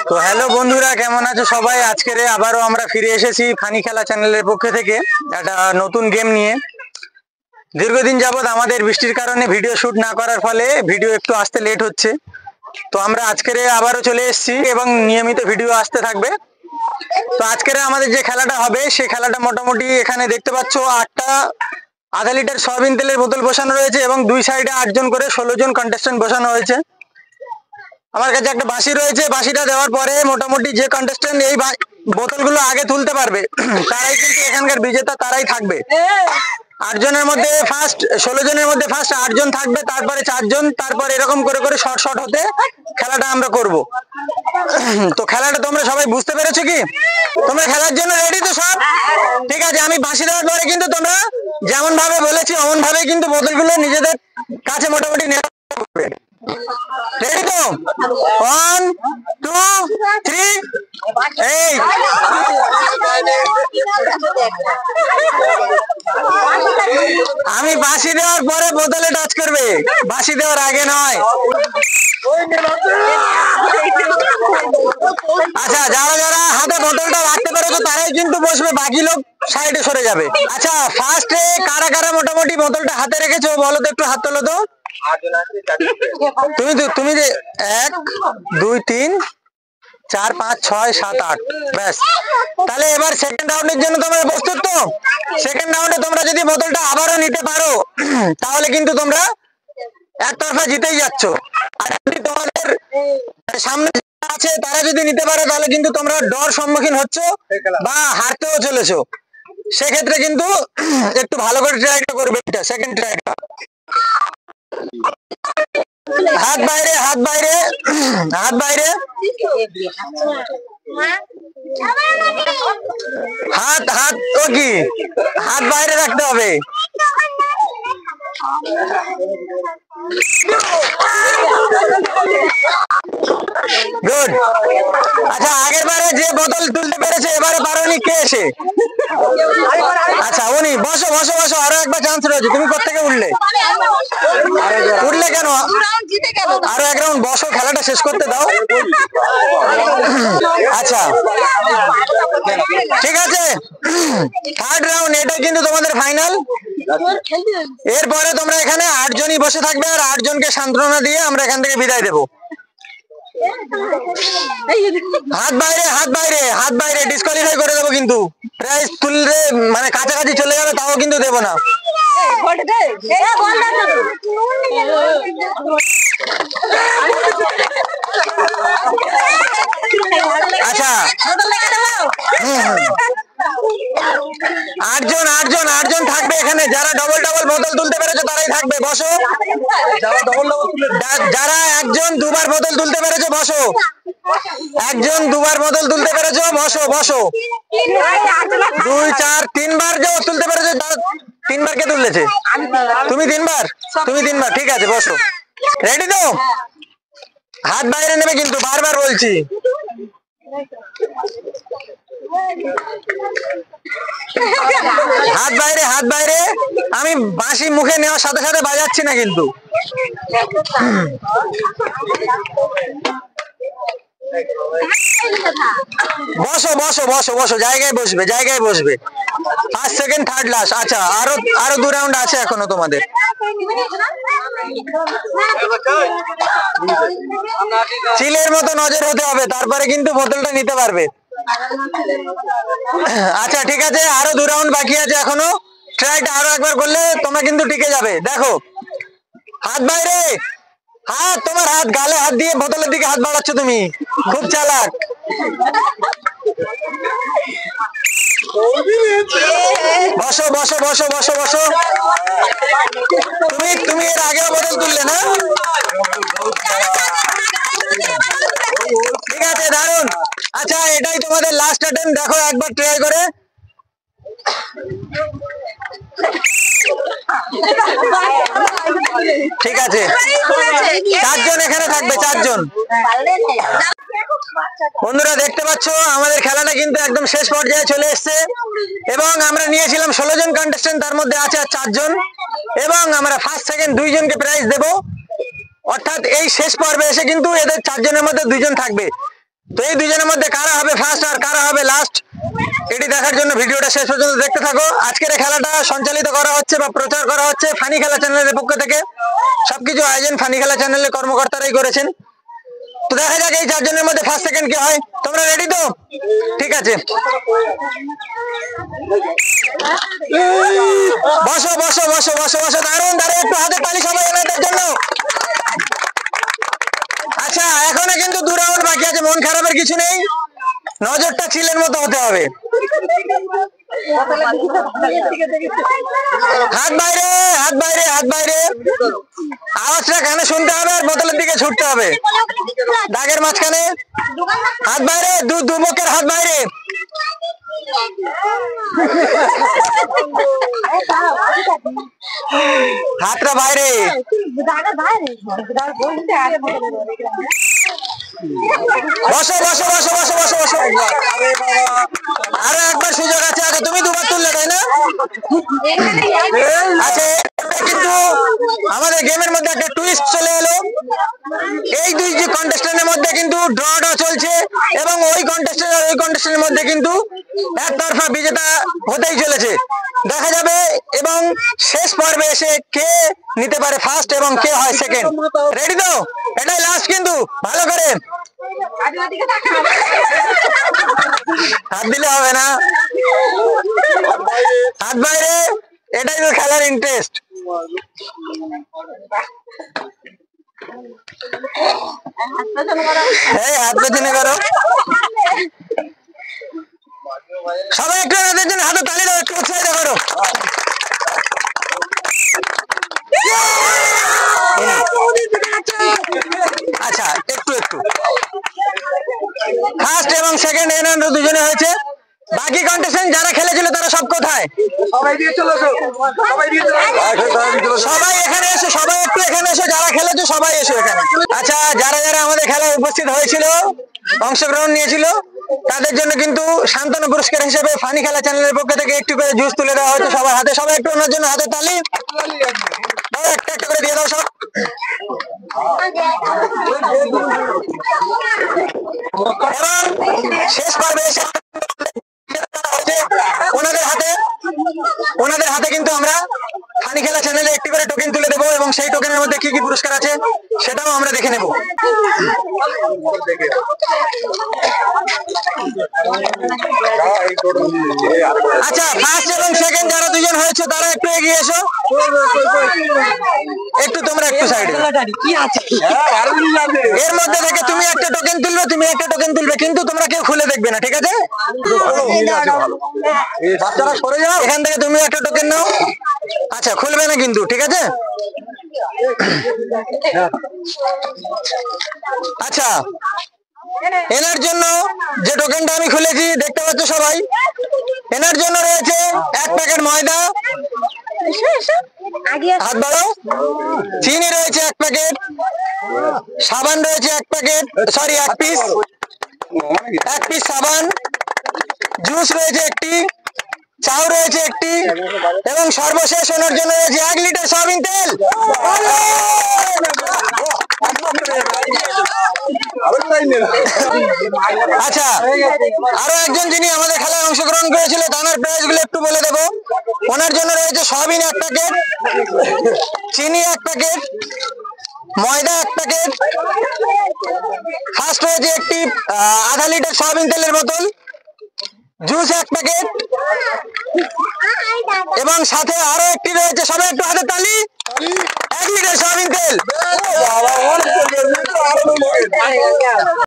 তো হ্যালো বন্ধুরা, কেমন আছো সবাই? আজকে আবারও আমরা ফিরে এসেছি ফানি খেলা চ্যানেলের পক্ষ থেকে একটা নতুন গেম নিয়ে। দীর্ঘদিন যাবত আমাদের বৃষ্টির কারণে ভিডিও শুট না করার ফলে ভিডিও একটু আসতে লেট হচ্ছে। তো আমরা আজকে আবারও চলে এসেছি এবং নিয়মিত ভিডিও আসতে থাকবে। তো আজকে আমাদের যে খেলাটা হবে সেই খেলাটা মোটামুটি এখানে দেখতে পাচ্ছ 8টা আধা লিটার সয়াবিন তেলের বোতল বসানো রয়েছে এবং দুই সাইডে 8 জন করে 16 জন কন্টেস্টেন্ট বসানো হয়েছে। আমার কাছে একটা বাঁশি রয়েছে, বাঁশিটা দেওয়ার পরে মোটামুটি যে কন্টেস্টেন্ট এই বোতলগুলো আগে তুলতে পারবে তারাই কিন্তু এখানকার বিজেতা, তারাই থাকবে। 8 জনের মধ্যে ফার্স্ট 16 জনের মধ্যে ফার্স্ট 8 জন থাকবে, তারপরে 4 জন, তারপর এরকম করে করে শর্ট শর্ট হতে খেলাটা আমরা করব। তো খেলাটা তোমরা সবাই বুঝতে পেরেছো কি? তোমরা খেলার জন্য রেডি তো সব? ঠিক আছে, আমি বাঁশি দেওয়ার পরে কিন্তু তোমরা যেমন ভাবে বলেছি অমন ভাবে কিন্তু বোতলগুলো নিজেদের কাছে মোটামুটি নেওয়া হবে। রেডি তো? 1 2 3 এই আমি বাঁশি দেওয়ার পরে বোতলে টাচ করবে, বাঁশি দেওয়ার আগে নয়। আচ্ছা, যারা যারা হাতে বোতলটা রাখতে পেরেছো তারাই কিন্তু বসবে, বাকি লোক সাইডে সরে যাবে। আচ্ছা, ফার্স্টে কারা কারা মোটামুটি বোতলটা হাতে রেখেছো বলো তো, একটু হাত তোলো তো। তুমি যে 1 2 3 4 5 6 7 8, ব্যাস। তাহলে এবার সেকেন্ড রাউন্ডের জন্য তোমরা প্রস্তুত তো? সেকেন্ড রাউন্ডে তোমরা যদি বোতলটা আবারও নিতে পারো তাহলে কিন্তু তোমরা একতরফা জিতেই যাচ্ছ। আর যদি তোমাদের সামনে আছে তারা যদি নিতে পারে তাহলে কিন্তু তোমরা ডর সম্মুখীন হচ্ছ বা হারতেও চলেছো। সেক্ষেত্রে কিন্তু একটু ভালো করে ট্রাইটা করবে, এটা সেকেন্ড ট্রাইটা। হাত বাইরে, হাত বাইরে, হাত বাইরে, হাত হাত ও কি হাত বাইরে রাখতে হবে। গুড। আচ্ছা, আগের বারে যে বোতল তুলতে পেরেছে এবারে পারোনি কে এসে? আচ্ছা, উনি বসো বসো বসো, আরো একবার চান্স রয়েছে। তুমি কোত্থেকে উঠলে? উঠলে কেন? আরো এক রাউন্ড বসো, খেলাটা শেষ করতে দাও। আচ্ছা ঠিক আছে, থার্ড রাউন্ড, এটা কিন্তু তোমাদের ফাইনাল। এরপরে তোমরা এখানে 8 জনই বসে থাকবে আর 8 জনকে সান্ত্বনা দিয়ে আমরা এখান থেকে বিদায় দেবো। হাত বাইরে, হাত বাইরে, হাত বাইরে, ডিসকোয়ালিফাই করে দেবো কিন্তু। প্রাইজ তুললে মানে কাছাকাছি চলে যাবে তাও কিন্তু দেবো না। আচ্ছা, 8 জন 8 জন 8 জন থাকবে এখানে। যারা ডবল ডবল বোতল তুলতে পেরেছো তারাই থাকবে, বসো। যারা একজন দুবার বোতল তুলতে পেরেছো বসো। একজন দুবার বোতল তুলতে পেরেছো বসো বসো। 2 4 3 বার যে তুলতে পেরেছো, 3 বার কে তুলেছে? তুমি 3 বার, তুমি 3 বার, ঠিক আছে বসো। রেডি তো? হাত বাইরে নেবে কিন্তু, বারবার বলছি। হাত বাইরে, হাত বাইরে। আমি বাঁশি মুখে নেওয়ার সাথে সাথে বাজাচ্ছি না কিন্তু। বসো বসো বসো বসো, জায়গায় বসবে, জায়গায় বসবে। First second third last. আচ্ছা, আরো আরো 2 রাউন্ড আছে এখনো তোমাদের। চিলের মতো নজর হতে হবে, তারপরে কিন্তু বোতলটা নিতে পারবে। আচ্ছা ঠিক আছে, আরো 2 রাউন্ড বাকি আছে এখনো। ট্রাইটা আরো একবার করলে তোমরা কিন্তু টিকে যাবে। দেখো, হাত বাইরে, হাত, তোমার হাত গালে হাত দিয়ে বোতলের দিকে হাত বাড়াচ্ছ তুমি, খুব চালাক। বসো বসো বসো বসো বসো। তুমি এর আগেও বোতল তুললে না? ঠিক আছে, দারুন। আচ্ছা, এটাই তোমাদের লাস্ট অ্যাটেম্প, দেখো একবার ট্রাই করে। ঠিক আছে, 4 জন এখানে থাকবে, 4 জন। বন্ধুরা দেখতে পাচ্ছ আমাদের খেলাটা কিন্তু একদম শেষ পর্যায়ে চলে এসেছে এবং আমরা নিয়েছিলাম 16 জন কন্টেস্টেন্ট, তার মধ্যে আছে 4 জন এবং আমরা ফার্স্ট সেকেন্ড 2 জনকে প্রাইজ দেব। অর্থাৎ এই শেষ পর্বে এসে কিন্তু এদের 4 জনের মধ্যে 2 জন থাকবে। তো এই দুজনের মধ্যে কারা হবে ফার্স্ট আর কারা হবে লাস্ট, এটি দেখার জন্য ভিডিওটা শেষ পর্যন্ত দেখতে থাকো। আজকের এই খেলাটা সঞ্চালিত করা হচ্ছে বা প্রচার করা হচ্ছে ফানি খেলা চ্যানেলের পক্ষ থেকে। সবকিছু আয়োজন ফানি খেলা চ্যানেলের কর্মকর্তারাই করেছেন। তো দেখা যাক এই চারজনের মধ্যে ফার্স্ট সেকেন্ড কি হয়। তোমরা রেডি তো? ঠিক আছে, বসো বসো বসো বসো বসো। দারুণ দারুণ, একটু হাতে তালি সবাই এনাদের জন্য। আচ্ছা, এখনো কিন্তু 2 রাউন্ড বাকি আছে, মন খারাপের কিছু নেই, নজরটা চিলের মতো হতে হবে। হাত বাইরে, হাত বাইরে, হাত বাইরে, আওয়াজটা কানে শুনতে হবে আর বোতলের দিকে ছুটতে হবে। দাগের মাঝখানে হাত বাইরে, দু মুখের হাত বাইরে। হাতটা বাইরে। বসো বসো বসো বসো বসো বসো। আরো একবার সুযোগ আছে। আগে তুমি 2বার তুললে, তাই না? আচ্ছা, কিন্তু আমাদের গেমের মধ্যে একটা টুইস্ট চলে এলো। এই দুই যে কন্টেস্টেন্টের মধ্যে কিন্তু ড্র চলছে এবং ওই কন্টেস্টেন্ট আর ওই কন্টেস্টেন্টের মধ্যে কিন্তু একতরফা বিজেতা হতেই চলেছে। দেখা যাবে এবং শেষ পর্বে এসে কে নিতে পারে ফার্স্ট এবং কে হয় সেকেন্ড। রেডি তো? এটাই লাস্ট, কিন্তু ভালো করে হাত দিলে হবে না, হাত বাইরে। এটাই তো খেলার ইন্টারেস্ট। হাত পেছনে করো সবাই, একটু এদের জন্য হাতে তালি দাও, একটু উৎসাহিত করো। আচ্ছা, একটু একটু ফার্স্ট এবং সেকেন্ড এনারা দুজনে হয়েছে। বাকি কন্টেস্টেন্ট যারা খেলেছিল তারা সব কোথায়? সবাই এখানে এসো, সবাই একটু এখানে এসো, যারা খেলেছো সবাই এসো এখানে। আচ্ছা, যারা যারা আমাদের খেলায় উপস্থিত হয়েছিল, অংশগ্রহণ নিয়েছিল, তাদের জন্য কিন্তু সান্ত্বনা পুরস্কার হিসেবে ফানি খেলা চ্যানেলের পক্ষ থেকে একটু করে জুস তুলে দেওয়া হয়েছে সবার হাতে। সবাই একটু ওনার জন্য হাতে তালি একটা একটা করে দিয়ে দাও সব। এবং শেষ পর্বে এসে ওনাদের হাতে কিন্তু আমরা ফানি খেলা চ্যানেলে একটি করে টোকেন তুলে দেবো এবং সেই টোকেনের মধ্যে কি কি পুরস্কার আছে সেটাও আমরা দেখে নেব। আচ্ছা, ফার্স্ট এবং সেকেন্ড যারা দুজন হয়েছে তারা একটু এগিয়ে এসো, একটু তোমরা একটু সাইডে। এর মধ্যে থেকে তুমি একটা টোকেন তুলবে, তুমি একটা টোকেন তুলবে, কিন্তু তোমরা কেউ খুলে দেখবে না, ঠিক আছে? বাচ্চারা সরে যাও, এখান থেকে তুমি একটা টোকেন নাও। আচ্ছা, খুলবে না কিন্তু, ঠিক আছে? আচ্ছা, এনার জন্য যে টোকেনটা আমি খুলেছি দেখতে পাচ্ছ সবাই, এনার জন্য রয়েছে 1 প্যাকেট ময়দা, হাত বাড়াও, চিনি রয়েছে 1 প্যাকেট, সাবান রয়েছে 1 প্যাকেট, সরি 1 পিস সাবান, জুস রয়েছে একটি, চাউ রয়েছে একটি, এবং সর্বশেষ ওনার জন্য রয়েছে 1 লিটার সয়াবিন তেল। আচ্ছা, আরো একজন যিনি আমাদের খেলায় অংশগ্রহণ করেছিল তার প্রাইস গুলো একটু বলে দেবো। ওনার জন্য রয়েছে সয়াবিন 1 প্যাকেট, চিনি 1 প্যাকেট, ময়দা 1 প্যাকেট, ফার্স্ট রয়েছে একটি আধা লিটার সয়াবিন তেলের বোতল, জুস 1 প্যাকেট এবং সাথে আরো একটি রয়েছে, সবাই একটু হাতে তালি, 1 লিটার সয়াবিন তেল।